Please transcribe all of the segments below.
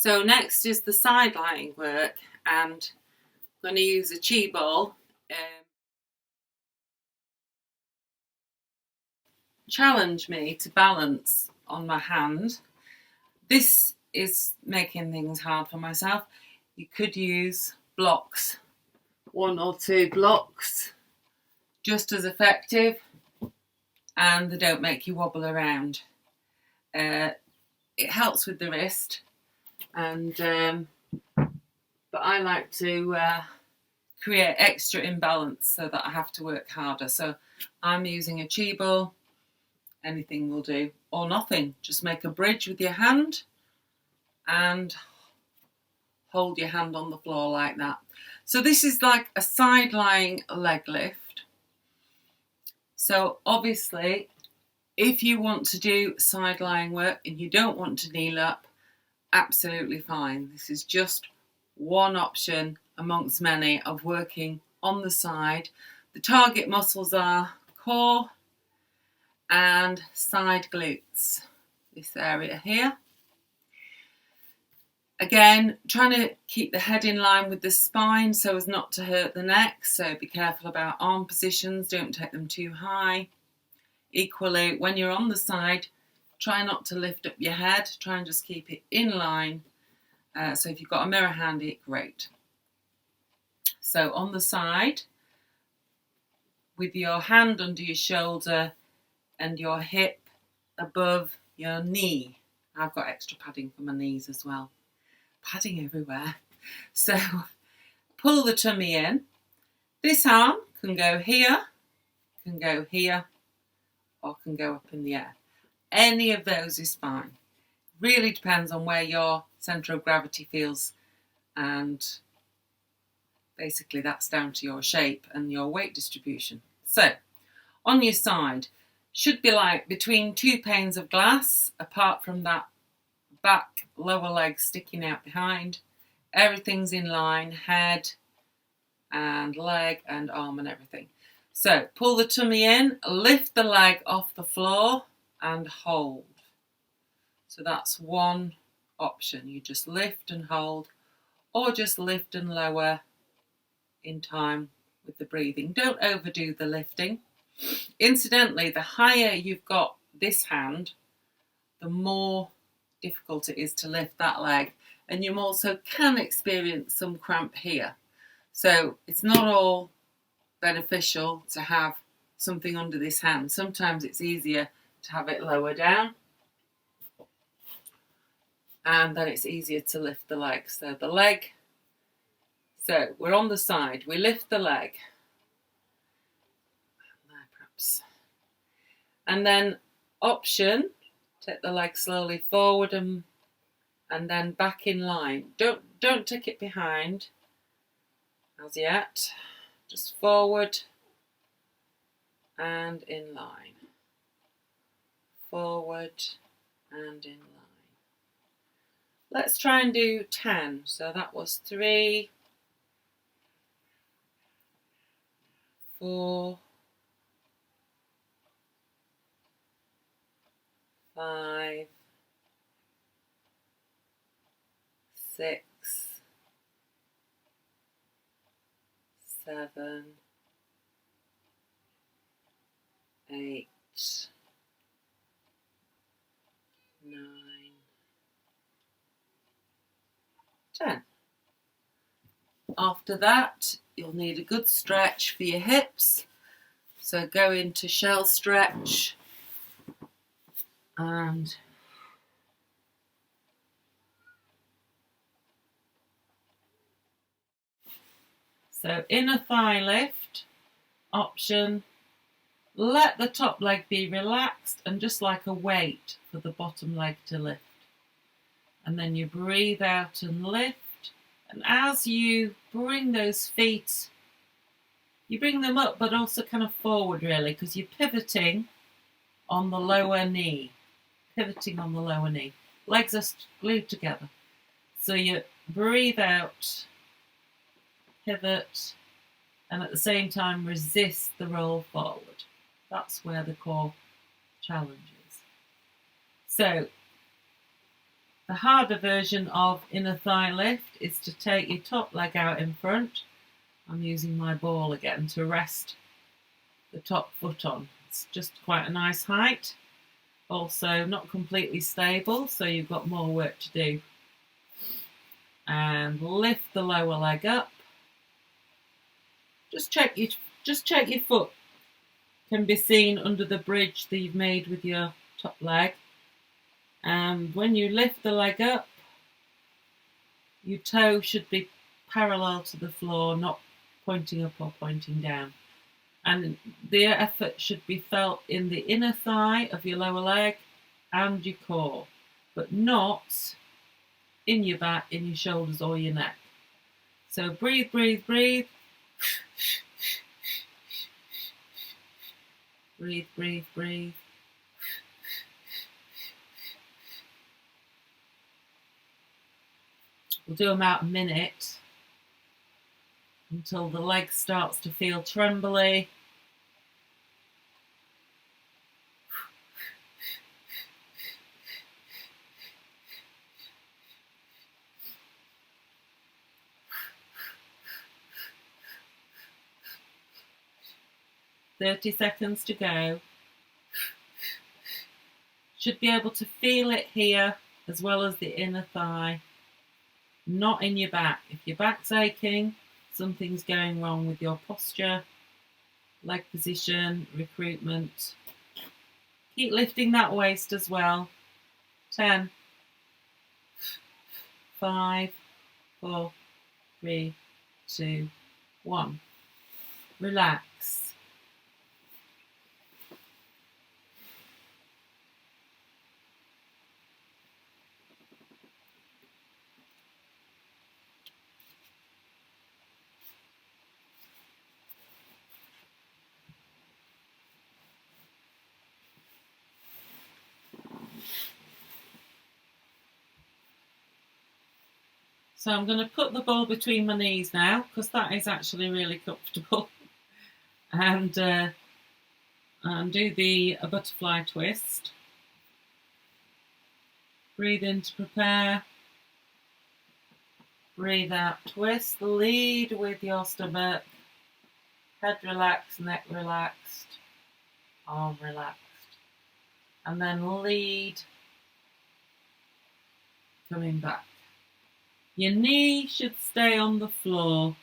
So next is the side lying work, and I'm going to use a chi ball. Challenge me to balance on my hand. This is making things hard for myself. You could use blocks, 1 or 2 blocks, just as effective, and they don't make you wobble around. It helps with the wrist, and but I like to create extra imbalance so that I have to work harder. So I'm using a chi ball. Anything will do, or nothing. Just make a bridge with your hand and hold your hand on the floor like that. So this is like a side lying leg lift. So obviously, if you want to do side lying work and you don't want to kneel up, absolutely fine. This is just one option amongst many of working on the side. The target muscles are core and side glutes, this area here. Again, trying to keep the head in line with the spine so as not to hurt the neck, so be careful about arm positions, don't take them too high. Equally, when you're on the side, try not to lift up your head, try and just keep it in line. So if you've got a mirror handy, great. So on the side, with your hand under your shoulder and your hip above your knee. I've got extra padding for my knees as well. Padding everywhere. So pull the tummy in. This arm can go here, or can go up in the air. Any of those is fine. Really depends on where your centre of gravity feels, and basically that's down to your shape and your weight distribution. So on your side, should be like between 2 panes of glass, apart from that back lower leg sticking out behind. Everything's in line, head and leg and arm and everything. So pull the tummy in, lift the leg off the floor and hold. So that's one option. You just lift and hold, or just lift and lower in time with the breathing. Don't overdo the lifting. Incidentally, the higher you've got this hand, the more difficult it is to lift that leg, and you also can experience some cramp here. So it's not all beneficial to have something under this hand. Sometimes it's easier to have it lower down, and then it's easier to lift the leg. So the leg, so we're on the side, we lift the leg. And then option, take the leg slowly forward and then back in line. Don't take it behind as yet. Just forward and in line. Forward and in line. Let's try and do 10. So that was 3, 4, 5, 6, 7, 8, 9, 10. After that, you'll need a good stretch for your hips. So go into shell stretch. And so inner thigh lift option, let the top leg be relaxed and just like a weight for the bottom leg to lift. And then you breathe out and lift. And as you bring those feet, you bring them up but also kind of forward really, because you're pivoting on the lower knee. Pivoting on the lower knee. Legs are glued together. So you breathe out, pivot, and at the same time resist the roll forward. That's where the core challenge is. So The harder version of inner thigh lift is to take your top leg out in front. I'm using my ball again to rest the top foot on. It's just quite a nice height. Also not completely stable, so you've got more work to do. And lift the lower leg up. Just check your foot can be seen under the bridge that you've made with your top leg. And when you lift the leg up, your toe should be parallel to the floor, not pointing up or pointing down. And the effort should be felt in the inner thigh of your lower leg and your core, but not in your back, in your shoulders or your neck. So breathe, breathe, breathe. Breathe, breathe, breathe. We'll do about a minute until the leg starts to feel trembly. "30 seconds to go." Should be able to feel it here as well as the inner thigh, not in your back. If your back's aching, something's going wrong with your posture, leg position, recruitment. Keep lifting that waist as well. 10, 5, 4, 3, 2, 1. Relax. So I'm going to put the ball between my knees now, because that is actually really comfortable. And do a butterfly twist. Breathe in to prepare. Breathe out, twist. Lead with your stomach. Head relaxed, neck relaxed, arm relaxed. And then lead, coming back. Your knee should stay on the floor.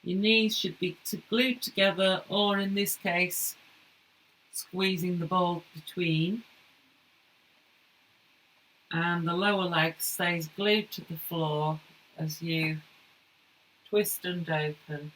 Your knees should be glued together, or in this case, squeezing the ball between. And the lower leg stays glued to the floor as you twist and open.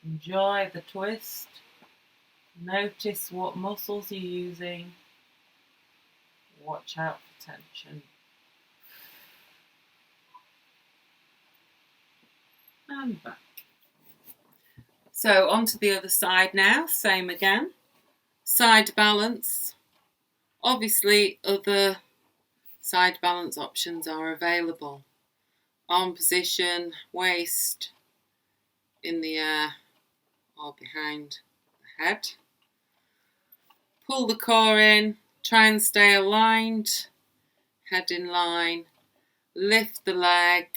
Enjoy the twist. Notice what muscles you're using. Watch out for tension. And back. So onto the other side now, same again. Side balance. Obviously other side balance options are available. Arm position, waist in the air or behind the head. Pull the core in, try and stay aligned, head in line, lift the leg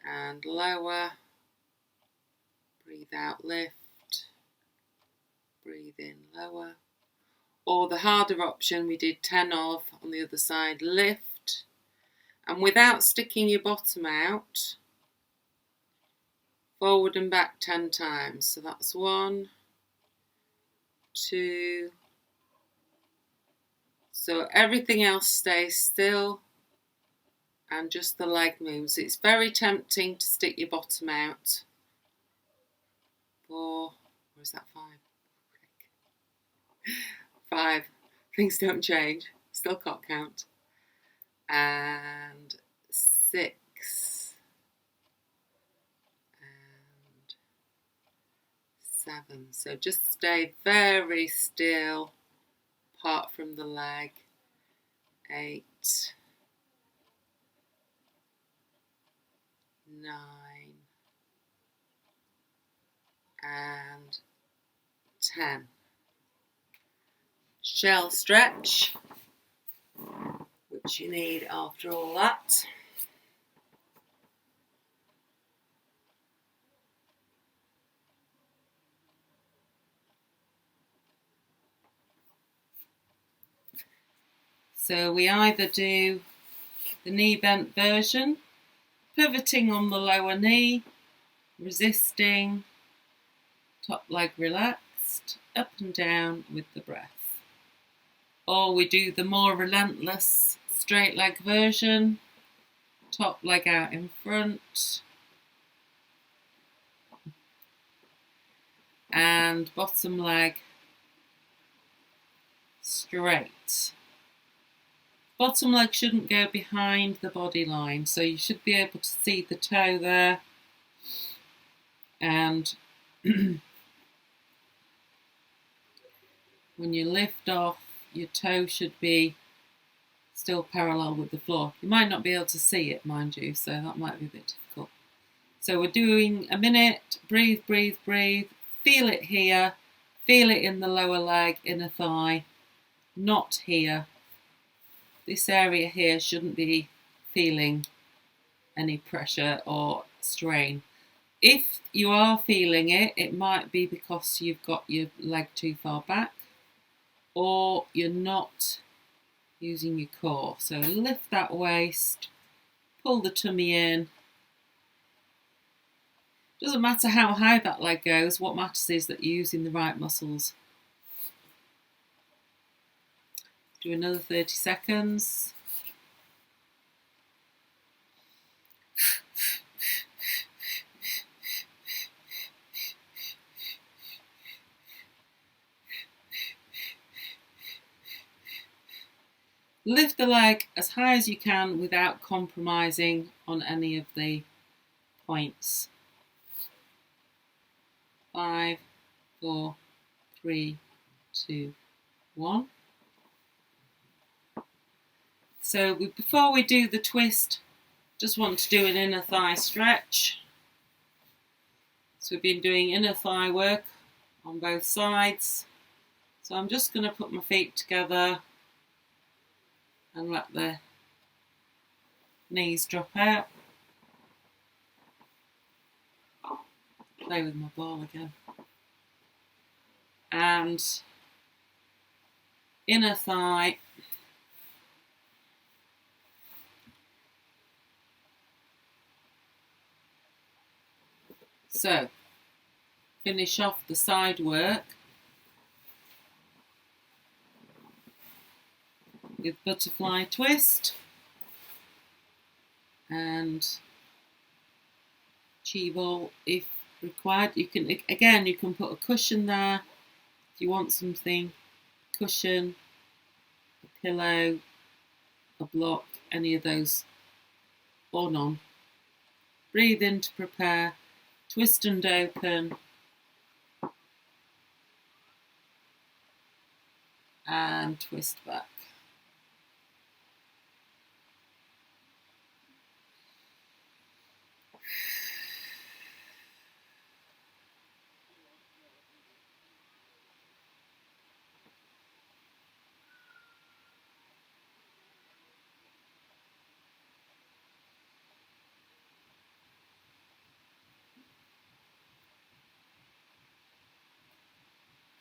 and lower, breathe out, lift, breathe in, lower. Or the harder option we did 10 of on the other side, lift, and without sticking your bottom out, forward and back 10 times. So that's 1, 2. So everything else stays still and just the leg moves. It's very tempting to stick your bottom out. 4, or is that 5? 5. Things don't change. Still can't count. And 6 and 7. So just stay very still apart from the leg. 8, 9 and 10. Shell stretch, which you need after all that. So we either do the knee bent version, pivoting on the lower knee, resisting, top leg relaxed, up and down with the breath. Or we do the more relentless straight leg version, top leg out in front, and bottom leg straight. Bottom leg shouldn't go behind the body line, so you should be able to see the toe there. And when you lift off, your toe should be still parallel with the floor. You might not be able to see it, mind you, so that might be a bit difficult. So we're doing a minute. Breathe, breathe, breathe. Feel it here. Feel it in the lower leg, inner thigh. Not here. This area here shouldn't be feeling any pressure or strain. If you are feeling it, it might be because you've got your leg too far back or you're not using your core. So lift that waist, pull the tummy in. Doesn't matter how high that leg goes, what matters is that you're using the right muscles. Do another 30 seconds. Lift the leg as high as you can without compromising on any of the points. 5, 4, 3, 2, 1. So before we do the twist, just want to do an inner thigh stretch. So we've been doing inner thigh work on both sides. So I'm just going to put my feet together and let the knees drop out. Play with my ball again. And inner thigh. So, finish off the side work with butterfly twist and chi ball if required. You can, again, you can put a cushion there if you want something, cushion, a pillow, a block, any of those, or none. Breathe in to prepare. Twist and open, and twist back.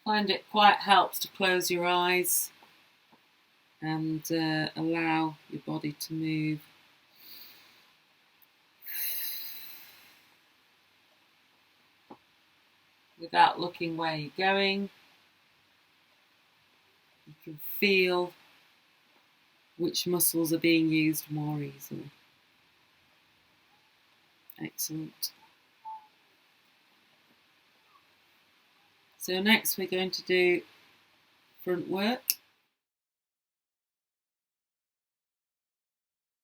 Find it quite helps to close your eyes and allow your body to move. Without looking where you're going. You can feel which muscles are being used more easily. Excellent. So next we're going to do front work.